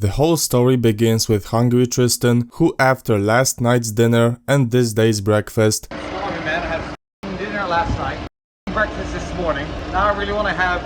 The whole story begins with hungry Tristan, who after last night's dinner and this day's breakfast Sorry man, I had dinner last night, breakfast this morning, now I really want to have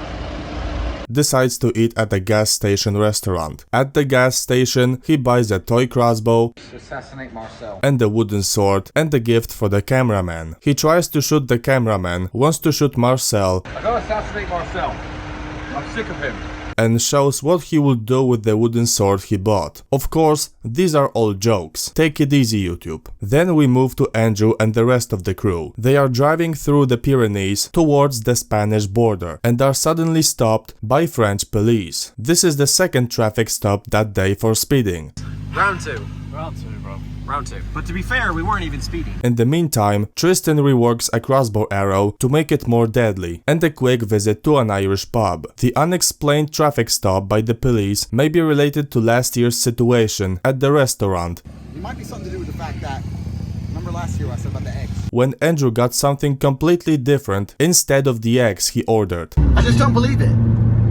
decides to eat at a gas station restaurant. At the gas station, he buys a toy crossbow to assassinate Marcel. and a wooden sword and a gift for the cameraman. He tries to shoot the cameraman, wants to shoot Marcel, I gotta assassinate Marcel. I'm sick of him. and shows what he would do with the wooden sword he bought. Of course, these are all jokes. Take it easy, YouTube. Then we move to Andrew and the rest of the crew. They are driving through the Pyrenees towards the Spanish border and are suddenly stopped by French police. This is the second traffic stop that day for speeding. Round two. Round two, bro. Round two. But to be fair, we weren't even speeding. In the meantime, Tristan reworks a crossbow arrow to make it more deadly, and a quick visit to an Irish pub. The unexplained traffic stop by the police may be related to last year's situation at the restaurant. It might be something to do with the fact that, remember last year I said about the eggs? When Andrew got something completely different instead of the eggs he ordered. I just don't believe it.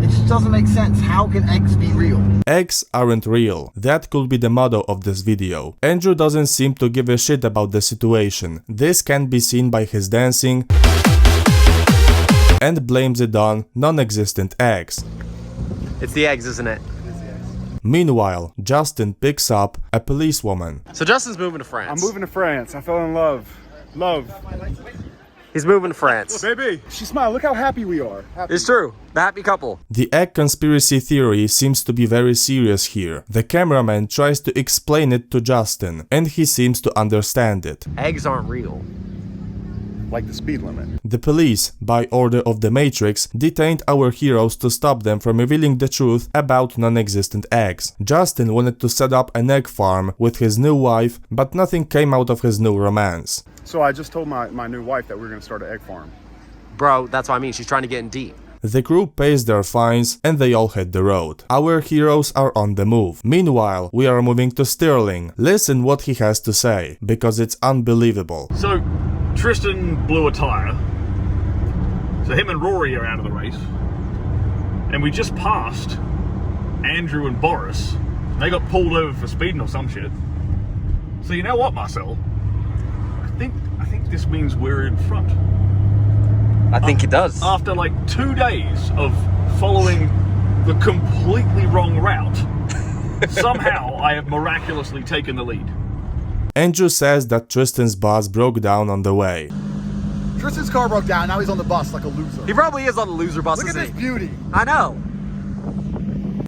It just doesn't make sense. How can eggs be real? Eggs aren't real. That could be the motto of this video. Andrew doesn't seem to give a shit about the situation. This can be seen by his dancing and blames it on non-existent eggs. It's the eggs, isn't it? Meanwhile, Justin picks up a policewoman. So Justin's moving to France. I'm moving to France. I fell in love. He's moving to France. Baby, she smiled. Look how happy we are. Happy. It's true. The happy couple. The egg conspiracy theory seems to be very serious here. The cameraman tries to explain it to Justin, and he seems to understand it. Eggs aren't real. Like the speed limit. The police, by order of the Matrix, detained our heroes to stop them from revealing the truth about non-existent eggs. Justin wanted to set up an egg farm with his new wife, but nothing came out of his new romance. So I just told my new wife that we were going to start an egg farm. Bro, that's what I mean. She's trying to get in deep. The crew pays their fines and they all hit the road. Our heroes are on the move. Meanwhile, we are moving to Sterling. Listen what he has to say, because it's unbelievable. So, Tristan blew a tyre. So him and Rory are out of the race. And we just passed Andrew and Boris. They got pulled over for speeding or some shit. So you know what, Marcel? I think this means we're in front. I think it does. After like 2 days of following the completely wrong route, somehow I have miraculously taken the lead. Andrew says that Tristan's bus broke down on the way. Tristan's car broke down, now he's on the bus like a loser. He probably is on the loser bus. Look at this beauty. I know.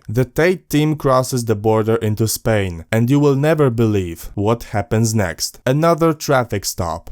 The Tate team crosses the border into Spain, and you will never believe what happens next. Another traffic stop.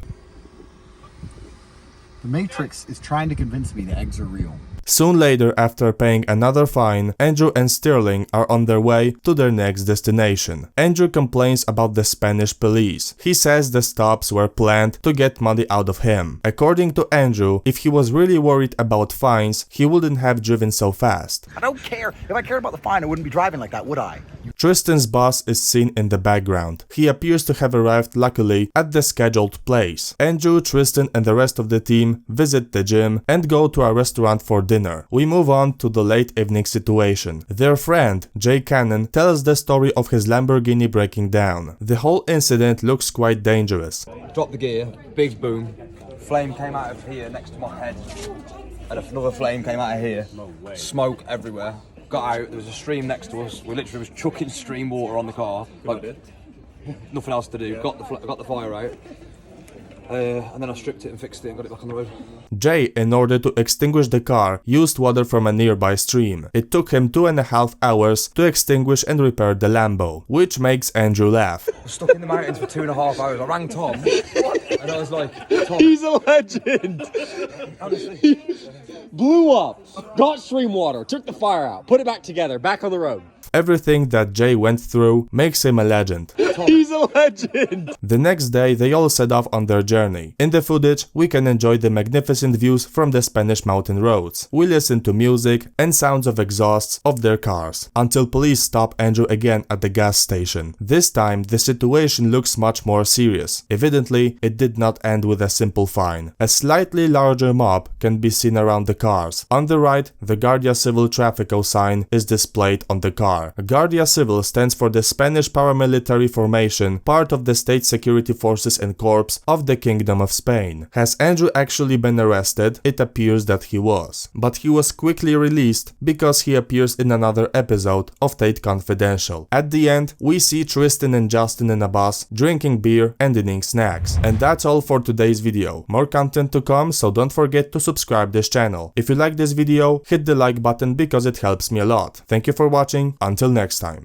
The Matrix is trying to convince me the eggs are real. Soon later, after paying another fine, Andrew and Sterling are on their way to their next destination. Andrew complains about the Spanish police. He says the stops were planned to get money out of him. According to Andrew, if he was really worried about fines, he wouldn't have driven so fast. I don't care. If I cared about the fine, I wouldn't be driving like that, would I? Tristan's bus is seen in the background. He appears to have arrived luckily at the scheduled place. Andrew, Tristan and the rest of the team visit the gym and go to a restaurant for dinner. We move on to the late evening situation. Their friend, Jay Cannon, tells the story of his Lamborghini breaking down. The whole incident looks quite dangerous. Dropped the gear, big boom, flame came out of here next to my head, and another flame came out of here. Smoke everywhere. Got out, there was a stream next to us. We literally was chucking stream water on the car. Like, nothing else to do. Got the fire out. And then I stripped it and fixed it and got it back on the road. Jay, in order to extinguish the car, used water from a nearby stream. It took him 2.5 hours to extinguish and repair the Lambo, which makes Andrew laugh. I was stuck in the mountains for 2.5 hours. I rang Tom, and I was like, Tom. He's a legend. Honestly. Blew up, got stream water, took the fire out, put it back together, back on the road. Everything that Jay went through makes him a legend. He's a legend. The next day, they all set off on their journey. In the footage, we can enjoy the magnificent views from the Spanish mountain roads. We listen to music and sounds of exhausts of their cars, until police stop Andrew again at the gas station. This time, the situation looks much more serious. Evidently, it did not end with a simple fine. A slightly larger mob can be seen around the cars. On the right, the Guardia Civil Trafico sign is displayed on the car. Guardia Civil stands for the Spanish paramilitary formation, part of the state security forces and corps of the Kingdom of Spain. Has Andrew actually been arrested? It appears that he was. But he was quickly released because he appears in another episode of Tate Confidential. At the end, we see Tristan and Justin in a bus drinking beer and eating snacks. And that's all for today's video. More content to come, so don't forget to subscribe this channel. If you like this video, hit the like button because it helps me a lot. Thank you for watching, until next time.